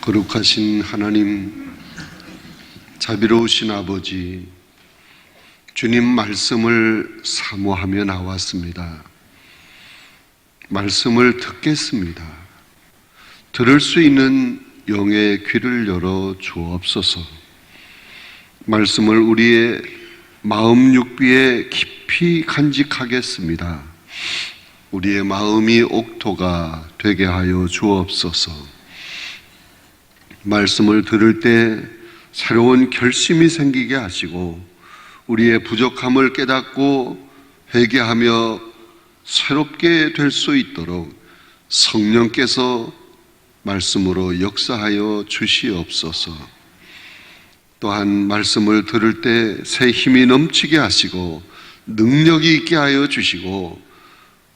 거룩하신 하나님, 자비로우신 아버지, 주님 말씀을 사모하며 나왔습니다. 말씀을 듣겠습니다. 들을 수 있는 영의 귀를 열어 주옵소서. 말씀을 우리의 마음 육비에 깊이 간직하겠습니다. 우리의 마음이 옥토가 되게 하여 주옵소서. 말씀을 들을 때 새로운 결심이 생기게 하시고 우리의 부족함을 깨닫고 회개하며 새롭게 될 수 있도록 성령께서 말씀으로 역사하여 주시옵소서. 또한 말씀을 들을 때 새 힘이 넘치게 하시고 능력이 있게 하여 주시고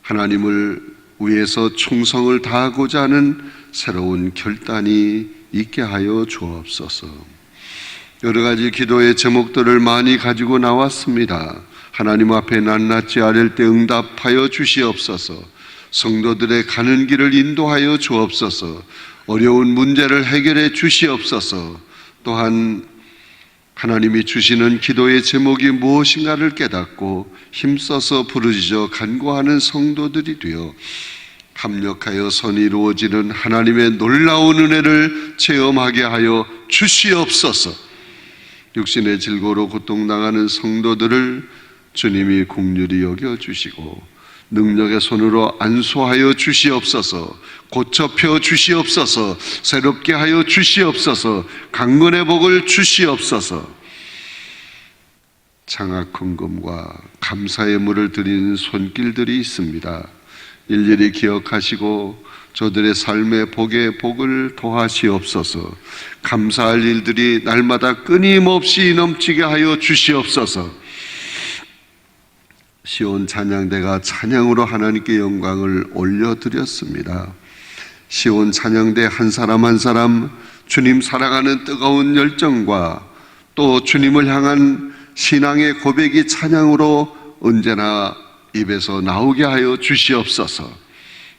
하나님을 위해서 충성을 다하고자 하는 새로운 결단이 있게 하여 주옵소서. 여러 가지 기도의 제목들을 많이 가지고 나왔습니다. 하나님 앞에 낱낱이 아랠 때 응답하여 주시옵소서. 성도들의 가는 길을 인도하여 주옵소서. 어려운 문제를 해결해 주시옵소서. 또한 하나님이 주시는 기도의 제목이 무엇인가를 깨닫고 힘써서 부르짖어 간구하는 성도들이 되어 합력하여 선이 이루어지는 하나님의 놀라운 은혜를 체험하게 하여 주시옵소서. 육신의 질고로 고통당하는 성도들을 주님이 긍휼히 여겨주시고 능력의 손으로 안수하여 주시옵소서. 고쳐 주시옵소서. 새롭게 하여 주시옵소서. 강건의 복을 주시옵소서. 창악 헌금과 감사의 물을 드리는 손길들이 있습니다. 일일이 기억하시고 저들의 삶의 복에 복을 더하시옵소서. 감사할 일들이 날마다 끊임없이 넘치게 하여 주시옵소서. 시온 찬양대가 찬양으로 하나님께 영광을 올려드렸습니다. 시온 찬양대 한 사람 한 사람 주님 사랑하는 뜨거운 열정과 또 주님을 향한 신앙의 고백이 찬양으로 언제나 입에서 나오게 하여 주시옵소서.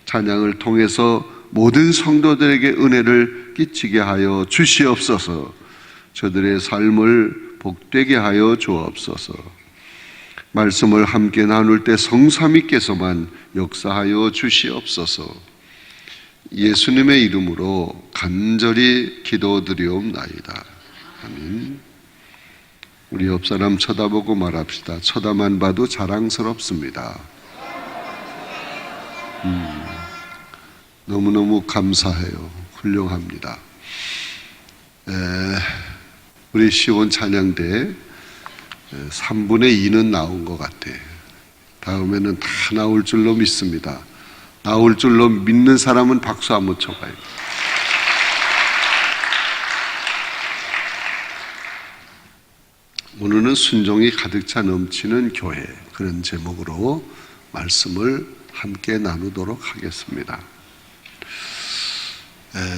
찬양을 통해서 모든 성도들에게 은혜를 끼치게 하여 주시옵소서. 저들의 삶을 복되게 하여 주옵소서. 말씀을 함께 나눌 때 성삼위께서만 역사하여 주시옵소서. 예수님의 이름으로 간절히 기도드리옵나이다. 아멘. 우리 옆 사람 쳐다보고 말합시다. 쳐다만 봐도 자랑스럽습니다. 너무너무 감사해요. 훌륭합니다. 우리 시온 찬양대 3분의 2는 나온 것 같아. 다음에는 다 나올 줄로 믿습니다. 나올 줄로 믿는 사람은 박수 한번 쳐봐요. 오늘은 순종이 가득 차 넘치는 교회, 그런 제목으로 말씀을 함께 나누도록 하겠습니다.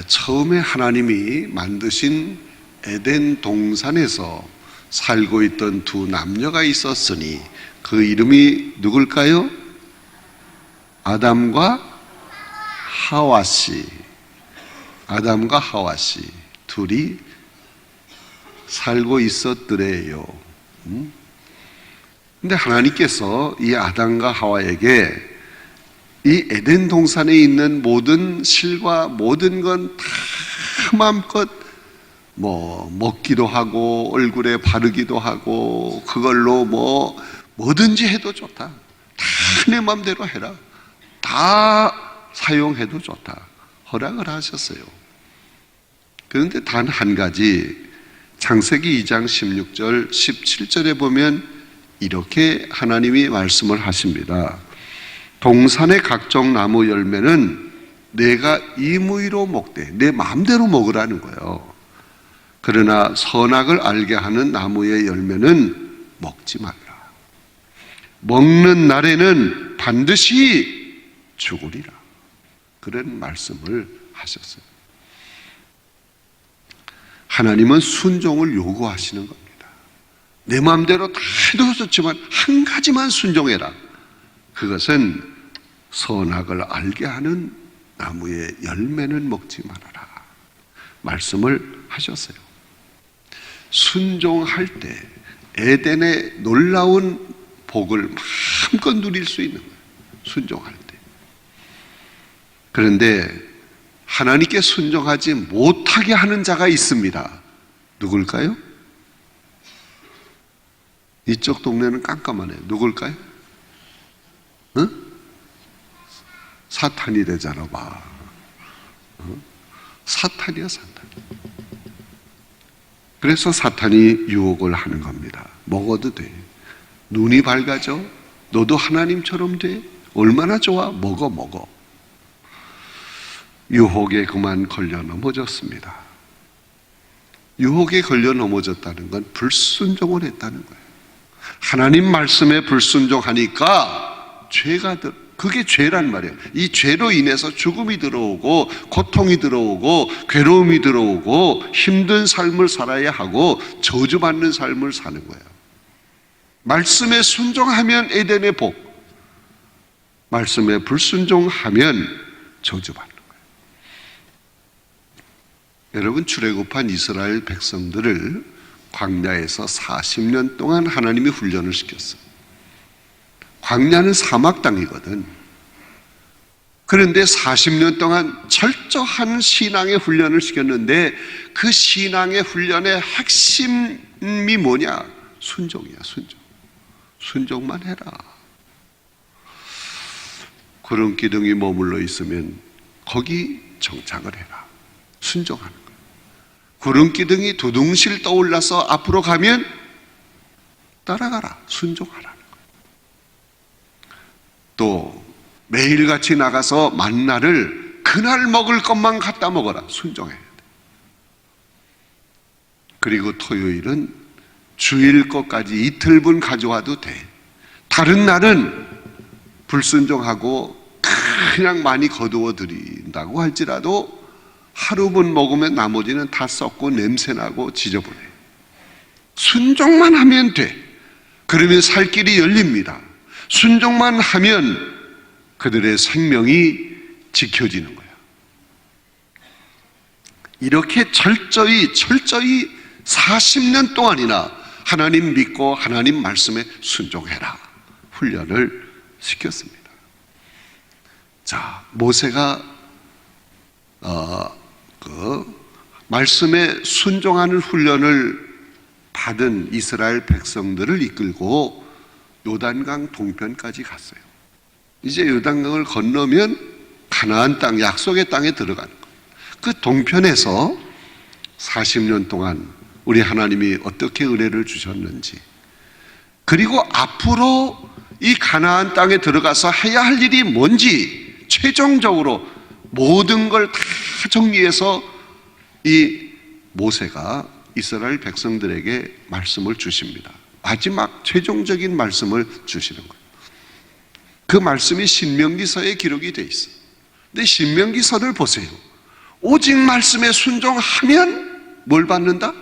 처음에 하나님이 만드신 에덴 동산에서 살고 있던 두 남녀가 있었으니 그 이름이 누굴까요? 아담과 하와씨. 아담과 하와씨 둘이 살고 있었더래요. 근데 하나님께서 이 아담과 하와에게 이 에덴 동산에 있는 모든 실과 모든 건 다 마음껏 먹기도 하고 얼굴에 바르기도 하고 그걸로 뭐든지 해도 좋다. 다 내 마음대로 해라. 다 사용해도 좋다. 허락을 하셨어요. 그런데 단 한 가지, 창세기 2장 16절 17절에 보면 이렇게 하나님이 말씀을 하십니다. 동산의 각종 나무 열매는 내가 임의로 먹되 내 마음대로 먹으라는 거예요. 그러나 선악을 알게 하는 나무의 열매는 먹지 말라. 먹는 날에는 반드시 죽으리라. 그런 말씀을 하셨어요. 하나님은 순종을 요구하시는 겁니다. 내 마음대로 다 해도 좋지만 한 가지만 순종해라. 그것은 선악을 알게 하는 나무의 열매는 먹지 말아라. 말씀을 하셨어요. 순종할 때 에덴의 놀라운 복을 마음껏 누릴 수 있는 거예요. 순종할 때. 그런데 하나님께 순종하지 못하게 하는 자가 있습니다. 누굴까요? 이쪽 동네는 깜깜하네요. 누굴까요? 응? 사탄이래잖아 봐. 사탄이야 사탄. 그래서 사탄이 유혹을 하는 겁니다. 먹어도 돼. 눈이 밝아져. 너도 하나님처럼 돼. 얼마나 좋아. 먹어. 유혹에 그만 걸려 넘어졌습니다. 유혹에 걸려 넘어졌다는 건 불순종을 했다는 거예요. 하나님 말씀에 불순종하니까 그게 죄란 말이에요. 이 죄로 인해서 죽음이 들어오고 고통이 들어오고 괴로움이 들어오고 힘든 삶을 살아야 하고 저주받는 삶을 사는 거예요. 말씀에 순종하면 에덴의 복, 말씀에 불순종하면 저주받는 거예요. 여러분, 출애굽한 이스라엘 백성들을 광야에서 40년 동안 하나님이 훈련을 시켰어요. 광야는 사막 땅이거든. 그런데 40년 동안 철저한 신앙의 훈련을 시켰는데 그 신앙의 훈련의 핵심이 뭐냐? 순종이야, 순종. 순종만 해라. 구름 기둥이 머물러 있으면 거기 정착을 해라. 순종하는 거야. 구름 기둥이 두둥실 떠올라서 앞으로 가면 따라가라. 순종하라는 거야. 또 매일같이 나가서 만나를 그날 먹을 것만 갖다 먹어라. 순종해야 돼. 그리고 토요일은 주일 것까지 이틀분 가져와도 돼. 다른 날은 불순종하고 그냥 많이 거두어 드린다고 할지라도 하루분 먹으면 나머지는 다 썩고 냄새나고 지저분해. 순종만 하면 돼. 그러면 살 길이 열립니다. 순종만 하면 그들의 생명이 지켜지는 거야. 이렇게 철저히 40년 동안이나 하나님 믿고 하나님 말씀에 순종해라. 훈련을 시켰습니다. 자, 모세가 말씀에 순종하는 훈련을 받은 이스라엘 백성들을 이끌고 요단강 동편까지 갔어요. 이제 요단강을 건너면 가나안 땅, 약속의 땅에 들어가는 거예요. 그 동편에서 40년 동안 우리 하나님이 어떻게 은혜를 주셨는지, 그리고 앞으로 이 가나안 땅에 들어가서 해야 할 일이 뭔지 최종적으로 모든 걸 다 정리해서 이 모세가 이스라엘 백성들에게 말씀을 주십니다. 마지막 최종적인 말씀을 주시는 거예요. 그 말씀이 신명기서에 기록이 돼 있어요. 근데 신명기서를 보세요. 오직 말씀에 순종하면 뭘 받는다?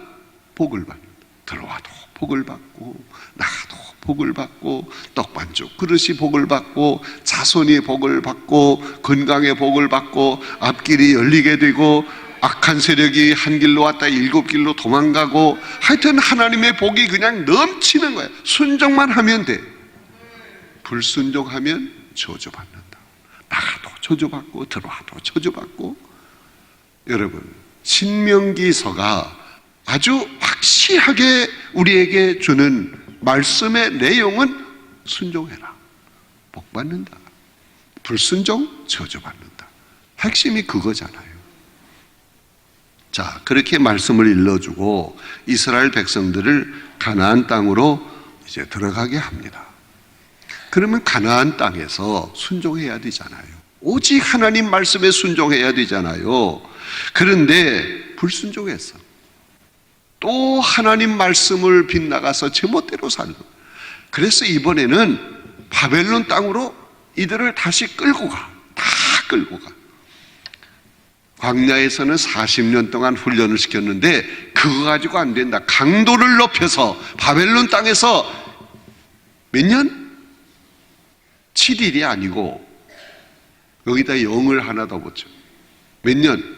복을 받는다. 들어와도 복을 받고 나가도 복을 받고 떡반죽 그릇이 복을 받고 자손이 복을 받고 건강의 복을 받고 앞길이 열리게 되고 악한 세력이 한 길로 왔다 7길로 도망가고, 하여튼 하나님의 복이 그냥 넘치는 거예요. 순종만 하면 돼. 불순종하면 저주받는다. 나가도 저주받고 들어와도 저주받고. 여러분, 신명기서가 아주 확실하게 우리에게 주는 말씀의 내용은 순종해라. 복받는다. 불순종 저주받는다. 핵심이 그거잖아요. 자, 그렇게 말씀을 일러주고 이스라엘 백성들을 가나안 땅으로 이제 들어가게 합니다. 그러면 가나안 땅에서 순종해야 되잖아요. 오직 하나님 말씀에 순종해야 되잖아요. 그런데 불순종했어. 또 하나님 말씀을 빗나가서 제멋대로 살고, 그래서 이번에는 바벨론 땅으로 이들을 다시 끌고 가. 다 끌고 가. 광야에서는 40년 동안 훈련을 시켰는데 그거 가지고 안 된다. 강도를 높여서 바벨론 땅에서 몇 년? 7일이 아니고 여기다 0을 하나 더 붙여. 몇 년?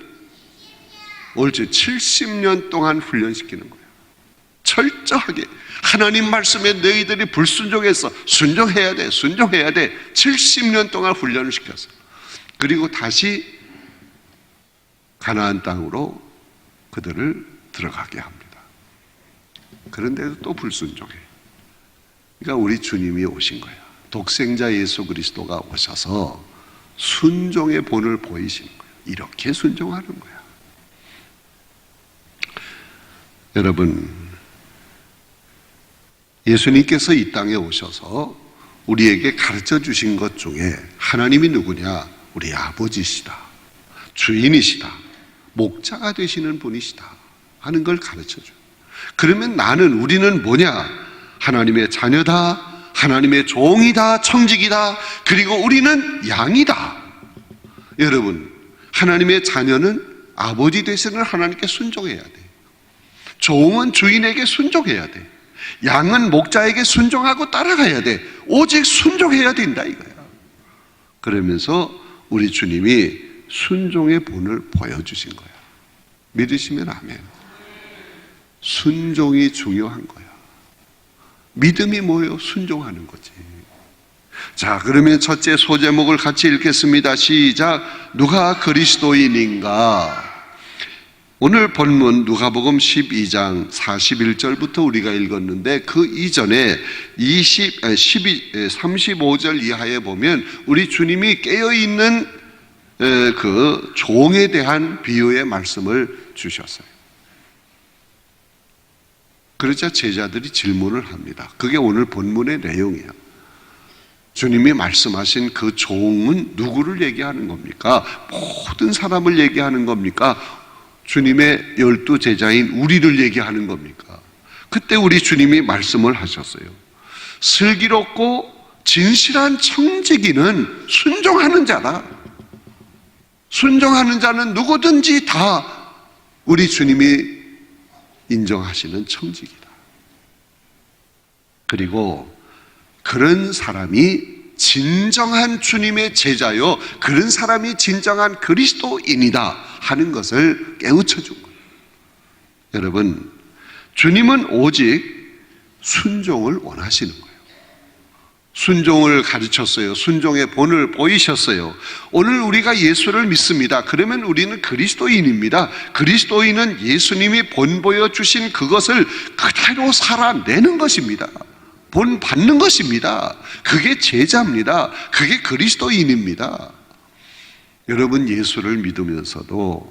옳지 70년 동안 훈련시키는 거예요. 철저하게 하나님 말씀에 너희들이 불순종해서 순종해야 돼, 순종해야 돼. 70년 동안 훈련을 시켰어요. 그리고 다시 가나안 땅으로 그들을 들어가게 합니다. 그런데도 또 불순종해. 그러니까 우리 주님이 오신 거야. 독생자 예수 그리스도가 오셔서 순종의 본을 보이시는 거예요. 이렇게 순종하는 거야. 여러분, 예수님께서 이 땅에 오셔서 우리에게 가르쳐 주신 것 중에 하나님이 누구냐? 우리 아버지시다, 주인이시다, 목자가 되시는 분이시다 하는 걸 가르쳐 줘요. 그러면 우리는 뭐냐? 하나님의 자녀다, 하나님의 종이다, 청직이다, 그리고 우리는 양이다. 여러분, 하나님의 자녀는 아버지 되시는 하나님께 순종해야 돼. 종은 주인에게 순종해야 돼. 양은 목자에게 순종하고 따라가야 돼. 오직 순종해야 된다 이거야. 그러면서 우리 주님이 순종의 본을 보여주신 거야. 믿으시면 아멘. 순종이 중요한 거야. 믿음이 뭐예요? 순종하는 거지. 자, 그러면 첫째 소제목을 같이 읽겠습니다. 시작. 누가 그리스도인인가? 오늘 본문 누가복음 12장 41절부터 우리가 읽었는데 그 이전에 35절 이하에 보면 우리 주님이 깨어있는 그 종에 대한 비유의 말씀을 주셨어요. 그러자 제자들이 질문을 합니다. 그게 오늘 본문의 내용이에요. 주님이 말씀하신 그 종은 누구를 얘기하는 겁니까? 모든 사람을 얘기하는 겁니까? 주님의 12 제자인 우리를 얘기하는 겁니까? 그때 우리 주님이 말씀을 하셨어요. 슬기롭고 진실한 청지기는 순종하는 자다. 순종하는 자는 누구든지 다 우리 주님이 인정하시는 청지기다. 그리고 그런 사람이 진정한 주님의 제자요, 그런 사람이 진정한 그리스도인이다 하는 것을 깨우쳐 준 거예요. 여러분, 주님은 오직 순종을 원하시는 거예요. 순종을 가르쳤어요. 순종의 본을 보이셨어요. 오늘 우리가 예수를 믿습니다. 그러면 우리는 그리스도인입니다. 그리스도인은 예수님이 본 보여주신 그것을 그대로 살아내는 것입니다. 본 받는 것입니다. 그게 제자입니다. 그게 그리스도인입니다. 여러분, 예수를 믿으면서도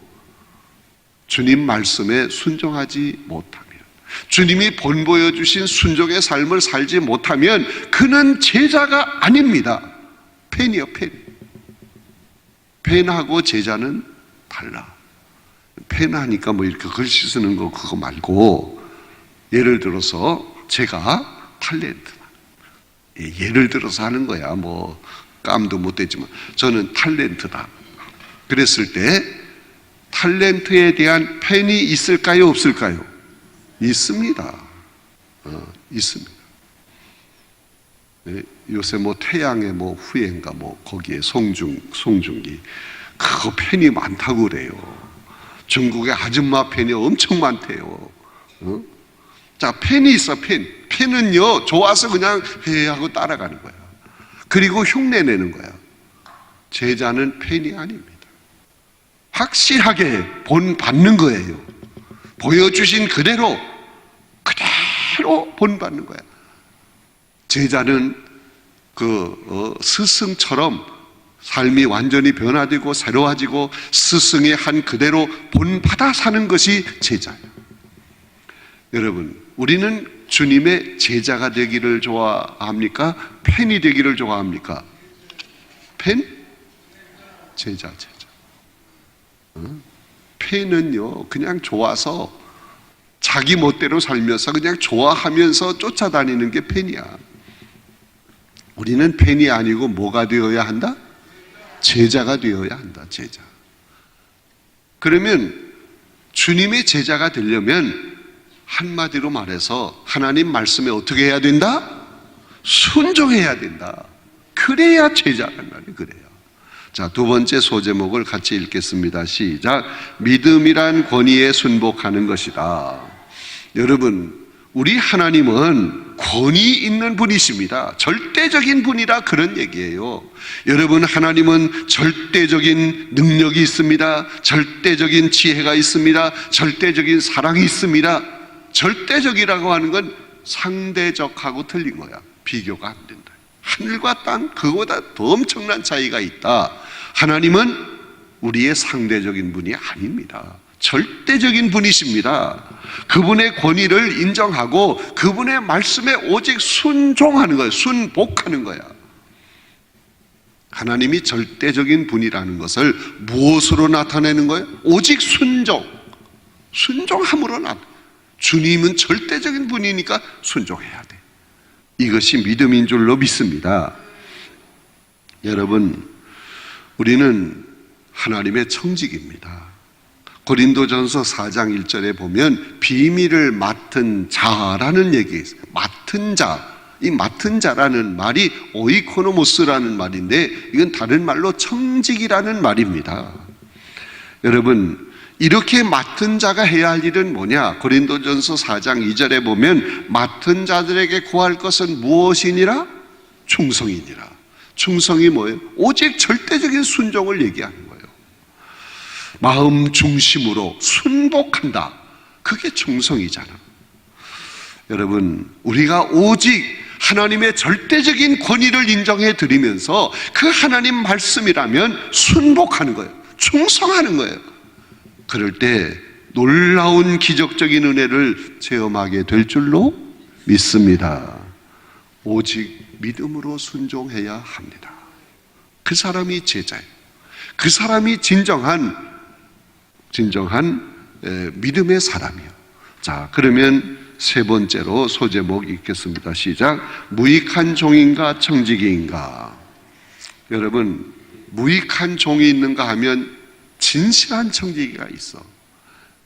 주님 말씀에 순종하지 못하면, 주님이 본 보여주신 순종의 삶을 살지 못하면 그는 제자가 아닙니다. 펜이요, 펜. 펜하고 제자는 달라. 펜 하니까 뭐 이렇게 글씨 쓰는 거 그거 말고, 예를 들어서 제가 탤런트다. 예를 들어서 하는 거야. 뭐 깜도 못 됐지만 저는 탤런트다. 그랬을 때 탤런트에 대한 펜이 있을까요, 없을까요? 있습니다. 있습니다. 네, 요새 뭐 태양의 뭐 후예인가 뭐 거기에 송중기 그거 펜이 많다고 그래요. 중국의 아줌마 펜이 엄청 많대요. 자, 펜이 있어, 펜. 펜은요, 좋아서 그냥 해 하고 따라가는 거야. 그리고 흉내 내는 거야. 제자는 펜이 아닙니다. 확실하게 본 받는 거예요. 보여주신 그대로 본 받는 거야. 제자는 스승처럼 삶이 완전히 변화되고 새로워지고 스승의 한 그대로 본 받아 사는 것이 제자예요. 여러분, 우리는 주님의 제자가 되기를 좋아합니까? 펜이 되기를 좋아합니까? 펜? 제자. 펜은요, 그냥 좋아서 자기 멋대로 살면서 그냥 좋아하면서 쫓아다니는 게 펜이야. 우리는 펜이 아니고 뭐가 되어야 한다? 제자가 되어야 한다, 제자. 그러면 주님의 제자가 되려면 한마디로 말해서 하나님 말씀에 어떻게 해야 된다? 순종해야 된다. 그래야 제자란 말이에요. 그래야. 자, 두 번째 소제목을 같이 읽겠습니다. 시작. 믿음이란 권위에 순복하는 것이다. 여러분, 우리 하나님은 권위 있는 분이십니다. 절대적인 분이라 그런 얘기예요. 여러분, 하나님은 절대적인 능력이 있습니다. 절대적인 지혜가 있습니다. 절대적인 사랑이 있습니다. 절대적이라고 하는 건 상대적하고 틀린 거야. 비교가 안 된다. 하늘과 땅, 그거보다 더 엄청난 차이가 있다. 하나님은 우리의 상대적인 분이 아닙니다. 절대적인 분이십니다. 그분의 권위를 인정하고 그분의 말씀에 오직 순종하는 거예요. 순복하는 거야. 하나님이 절대적인 분이라는 것을 무엇으로 나타내는 거예요? 오직 순종. 순종함으로 주님은 절대적인 분이니까 순종해야 돼. 이것이 믿음인 줄로 믿습니다. 여러분, 우리는 하나님의 청직입니다. 고린도전서 4장 1절에 보면 비밀을 맡은 자라는 얘기가 있어요. 맡은 자. 이 맡은 자라는 말이 오이코노모스라는 말인데 이건 다른 말로 청직이라는 말입니다. 여러분, 이렇게 맡은 자가 해야 할 일은 뭐냐? 고린도전서 4장 2절에 보면 맡은 자들에게 구할 것은 무엇이니라? 충성이니라. 충성이 뭐예요? 오직 절대적인 순종을 얘기하는 거예요. 마음 중심으로 순복한다. 그게 충성이잖아. 여러분, 우리가 오직 하나님의 절대적인 권위를 인정해 드리면서 그 하나님 말씀이라면 순복하는 거예요. 충성하는 거예요. 그럴 때 놀라운 기적적인 은혜를 체험하게 될 줄로 믿습니다. 오직 믿음으로 순종해야 합니다. 그 사람이 제자예요. 그 사람이 진정한 믿음의 사람이요. 자, 그러면 세 번째로 소제목 읽겠습니다. 시작. 무익한 종인가 청지기인가? 여러분, 무익한 종이 있는가 하면 진실한 청지기가 있어.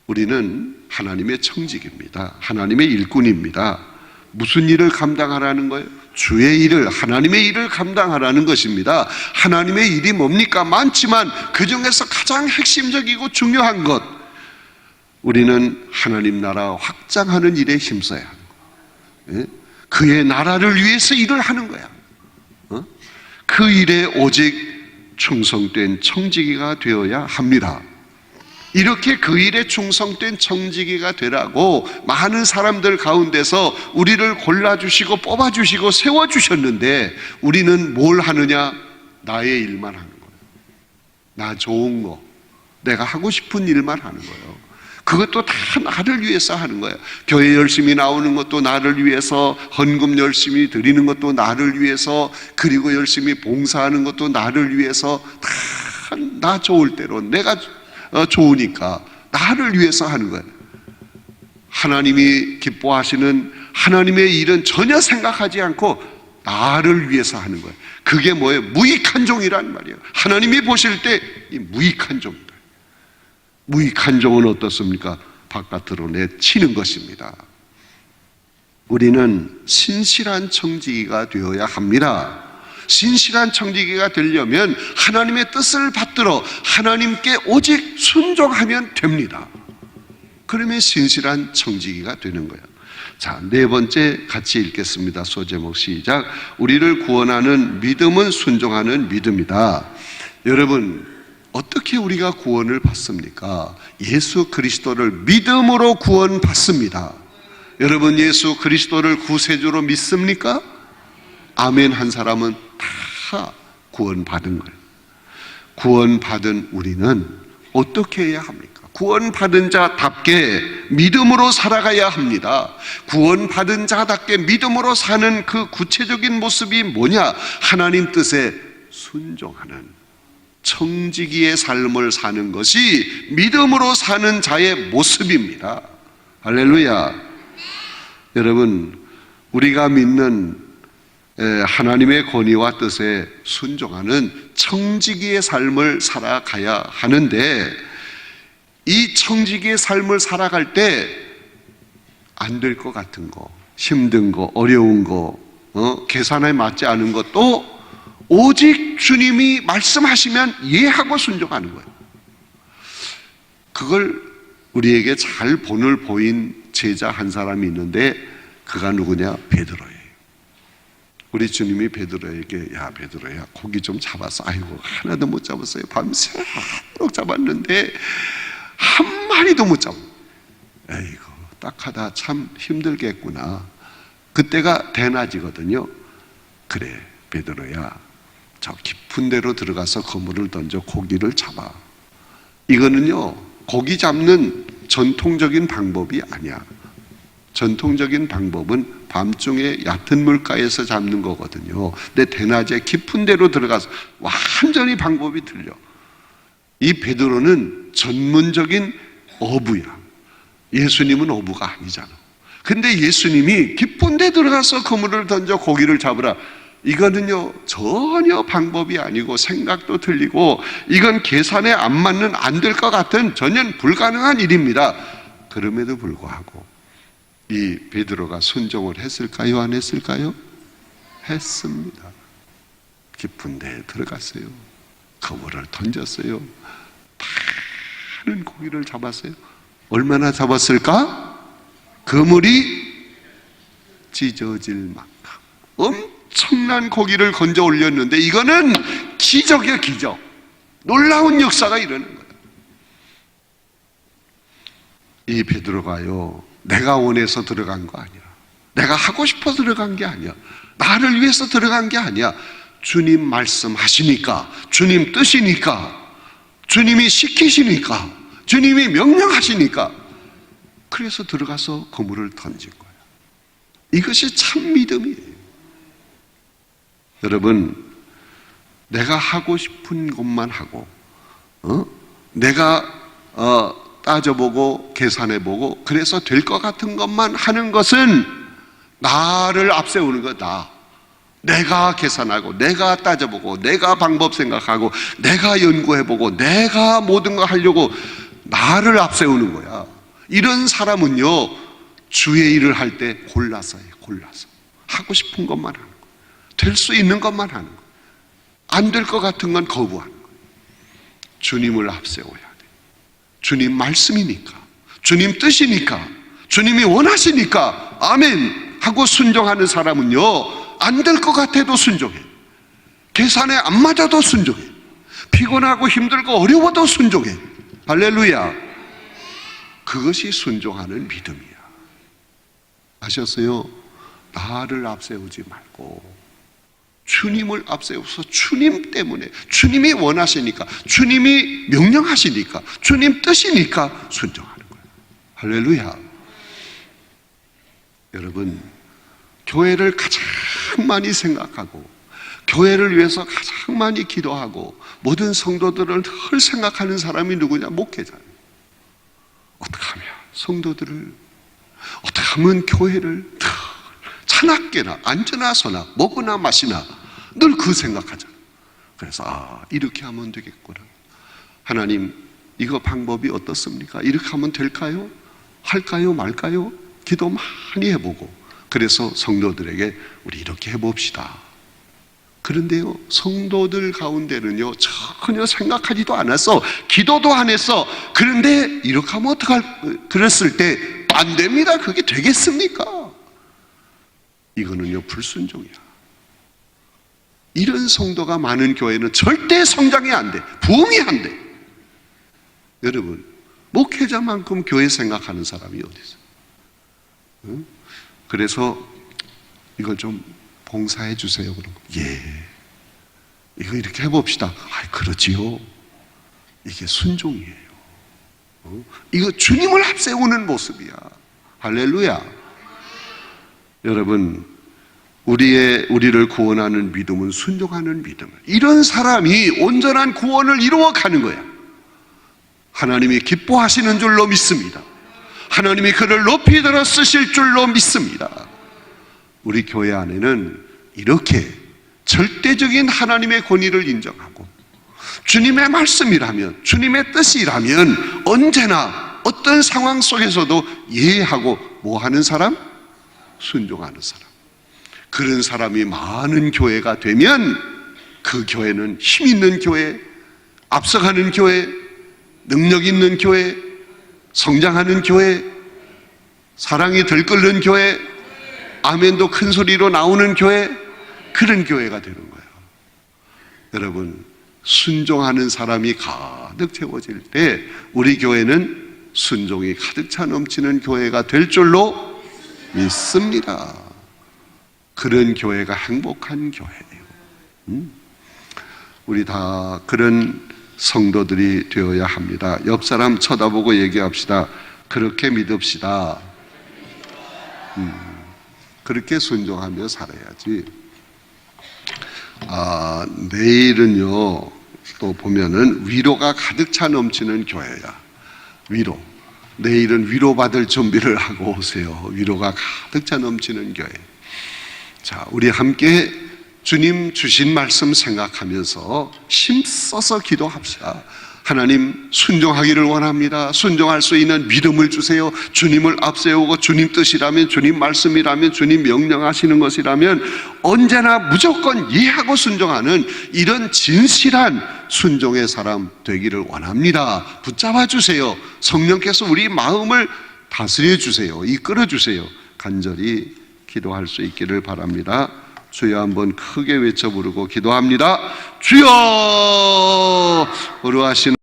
우리는 하나님의 청지기입니다. 하나님의 일꾼입니다. 무슨 일을 감당하라는 거예요? 주의 일을, 하나님의 일을 감당하라는 것입니다. 하나님의 일이 뭡니까? 많지만 그 중에서 가장 핵심적이고 중요한 것, 우리는 하나님 나라 확장하는 일에 힘써야 하는 거예요. 그의 나라를 위해서 일을 하는 거야. 그 일에 오직 충성된 청지기가 되어야 합니다. 이렇게 그 일에 충성된 청지기가 되라고 많은 사람들 가운데서 우리를 골라주시고 뽑아주시고 세워주셨는데 우리는 뭘 하느냐? 나의 일만 하는 거예요. 나 좋은 거, 내가 하고 싶은 일만 하는 거예요. 그것도 다 나를 위해서 하는 거예요. 교회 열심히 나오는 것도 나를 위해서, 헌금 열심히 드리는 것도 나를 위해서, 그리고 열심히 봉사하는 것도 나를 위해서, 다 나 좋을 대로, 내가 좋으니까 나를 위해서 하는 거예요. 하나님이 기뻐하시는 하나님의 일은 전혀 생각하지 않고 나를 위해서 하는 거예요. 그게 뭐예요? 무익한 종이란 말이에요. 하나님이 보실 때 이 무익한 종이다. 무익한 종은 어떻습니까? 바깥으로 내치는 것입니다. 우리는 신실한 청지기가 되어야 합니다. 신실한 청지기가 되려면 하나님의 뜻을 받들어 하나님께 오직 순종하면 됩니다. 그러면 신실한 청지기가 되는 거예요. 자, 네 번째 같이 읽겠습니다. 소제목 시작. 우리를 구원하는 믿음은 순종하는 믿음이다. 여러분, 어떻게 우리가 구원을 받습니까? 예수 그리스도를 믿음으로 구원받습니다. 여러분, 예수 그리스도를 구세주로 믿습니까? 아멘 한 사람은 다 구원받은 거예요. 구원받은 우리는 어떻게 해야 합니까? 구원받은 자답게 믿음으로 살아가야 합니다. 구원받은 자답게 믿음으로 사는 그 구체적인 모습이 뭐냐? 하나님 뜻에 순종하는 청지기의 삶을 사는 것이 믿음으로 사는 자의 모습입니다. 할렐루야. 여러분, 우리가 믿는 하나님의 권위와 뜻에 순종하는 청지기의 삶을 살아가야 하는데, 이 청지기의 삶을 살아갈 때 안 될 것 같은 거, 힘든 거, 어려운 거, 계산에 맞지 않은 것도 오직 주님이 말씀하시면 이해하고 순종하는 거예요. 그걸 우리에게 잘 본을 보인 제자 한 사람이 있는데 그가 누구냐? 베드로예요. 우리 주님이 베드로에게 야 베드로야 고기 좀 잡았어. 아이고 하나도 못 잡았어요. 밤새도록 잡았는데 한 마리도 못 잡아. 에이고 딱 하다 참 힘들겠구나. 그때가 대낮이거든요. 그래 베드로야 저 깊은 데로 들어가서 그물을 던져 고기를 잡아. 이거는요 고기 잡는 전통적인 방법이 아니야. 전통적인 방법은 밤중에 얕은 물가에서 잡는 거거든요. 근데 대낮에 깊은 데로 들어가서 완전히 방법이 틀려. 이 베드로는 전문적인 어부야. 예수님은 어부가 아니잖아. 근데 예수님이 깊은 데 들어가서 그물을 던져 고기를 잡으라. 이거는요 전혀 방법이 아니고 생각도 틀리고 이건 계산에 안 맞는 안 될 것 같은 전혀 불가능한 일입니다. 그럼에도 불구하고 이 베드로가 순종을 했을까요? 안 했을까요? 했습니다. 깊은 데에 들어갔어요. 그물을 던졌어요. 많은 고기를 잡았어요. 얼마나 잡았을까? 그물이 찢어질 만큼 엄청난 고기를 건져 올렸는데 이거는 기적이야 기적. 놀라운 역사가 일어나는 거예요. 이 베드로가요 내가 원해서 들어간 거 아니야. 내가 하고 싶어서 들어간 게 아니야. 나를 위해서 들어간 게 아니야. 주님 말씀하시니까, 주님 뜻이니까, 주님이 시키시니까, 주님이 명령하시니까 그래서 들어가서 그물을 던진 거야. 이것이 참 믿음이에요. 여러분 내가 하고 싶은 것만 하고 내가 따져보고 계산해보고 그래서 될 것 같은 것만 하는 것은 나를 앞세우는 거다. 내가 계산하고 내가 따져보고 내가 방법 생각하고 내가 연구해보고 내가 모든 거 하려고 나를 앞세우는 거야. 이런 사람은요 주의 일을 할 때 골라서 해요. 골라서 하고 싶은 것만 하는 거예요. 될 수 있는 것만 하는 거예요. 안 될 것 같은 건 거부하는 거예요. 주님을 앞세워야 돼요. 주님 말씀이니까, 주님 뜻이니까, 주님이 원하시니까 아멘 하고 순종하는 사람은요 안 될 것 같아도 순종해. 계산에 안 맞아도 순종해. 피곤하고 힘들고 어려워도 순종해. 할렐루야. 그것이 순종하는 믿음이야. 아셨어요? 나를 앞세우지 말고 주님을 앞세워서 주님 때문에, 주님이 원하시니까, 주님이 명령하시니까, 주님 뜻이니까 순종하는 거예요. 할렐루야. 여러분 교회를 가장 많이 생각하고 교회를 위해서 가장 많이 기도하고 모든 성도들을 늘 생각하는 사람이 누구냐? 목회자예요. 어떻게 하면 성도들을, 어떻게 하면 교회를 늘 차납게나 앉으나 서나 먹으나 마시나 늘 그 생각하잖아요. 그래서 이렇게 하면 되겠구나. 하나님 이거 방법이 어떻습니까? 이렇게 하면 될까요? 할까요? 말까요? 기도 많이 해보고 그래서 성도들에게 우리 이렇게 해봅시다. 그런데요 성도들 가운데는요 전혀 생각하지도 않았어. 기도도 안 했어. 그런데 이렇게 하면 어떡할, 그랬을 때 안 됩니다. 그게 되겠습니까? 이거는요 불순종이야. 이런 성도가 많은 교회는 절대 성장이 안 돼. 부흥이 안 돼. 여러분 목회자만큼 교회 생각하는 사람이 어디 있어요? 응? 그래서 이걸 좀 봉사해 주세요. 그런 거. 예. 이거 이렇게 해봅시다. 그렇지요. 이게 순종이에요. 이거 주님을 앞세우는 모습이야. 할렐루야. 여러분 우리를 구원하는 믿음은 순종하는 믿음. 이런 사람이 온전한 구원을 이루어가는 거야. 하나님이 기뻐하시는 줄로 믿습니다. 하나님이 그를 높이 들어 쓰실 줄로 믿습니다. 우리 교회 안에는 이렇게 절대적인 하나님의 권위를 인정하고 주님의 말씀이라면, 주님의 뜻이라면 언제나 어떤 상황 속에서도 이해하고 뭐 하는 사람? 순종하는 사람. 그런 사람이 많은 교회가 되면 그 교회는 힘 있는 교회, 앞서가는 교회, 능력 있는 교회, 성장하는 교회, 사랑이 들끓는 교회, 아멘도 큰 소리로 나오는 교회, 그런 교회가 되는 거예요. 여러분, 순종하는 사람이 가득 채워질 때 우리 교회는 순종이 가득 차 넘치는 교회가 될 줄로 믿습니다. 그런 교회가 행복한 교회예요. 우리 다 그런 성도들이 되어야 합니다. 옆 사람 쳐다보고 얘기합시다. 그렇게 믿읍시다. 그렇게 순종하며 살아야지. 내일은요, 또 보면은 위로가 가득 차 넘치는 교회야. 위로. 내일은 위로받을 준비를 하고 오세요. 위로가 가득 차 넘치는 교회. 자, 우리 함께 주님 주신 말씀 생각하면서 힘써서 기도합시다. 하나님, 순종하기를 원합니다. 순종할 수 있는 믿음을 주세요. 주님을 앞세우고 주님 뜻이라면, 주님 말씀이라면, 주님 명령하시는 것이라면 언제나 무조건 이해하고 순종하는 이런 진실한 순종의 사람 되기를 원합니다. 붙잡아 주세요. 성령께서 우리 마음을 다스려 주세요. 이끌어 주세요. 간절히 기도할 수 있기를 바랍니다. 주여 한번 크게 외쳐 부르고 기도합니다. 주여! 거룩하신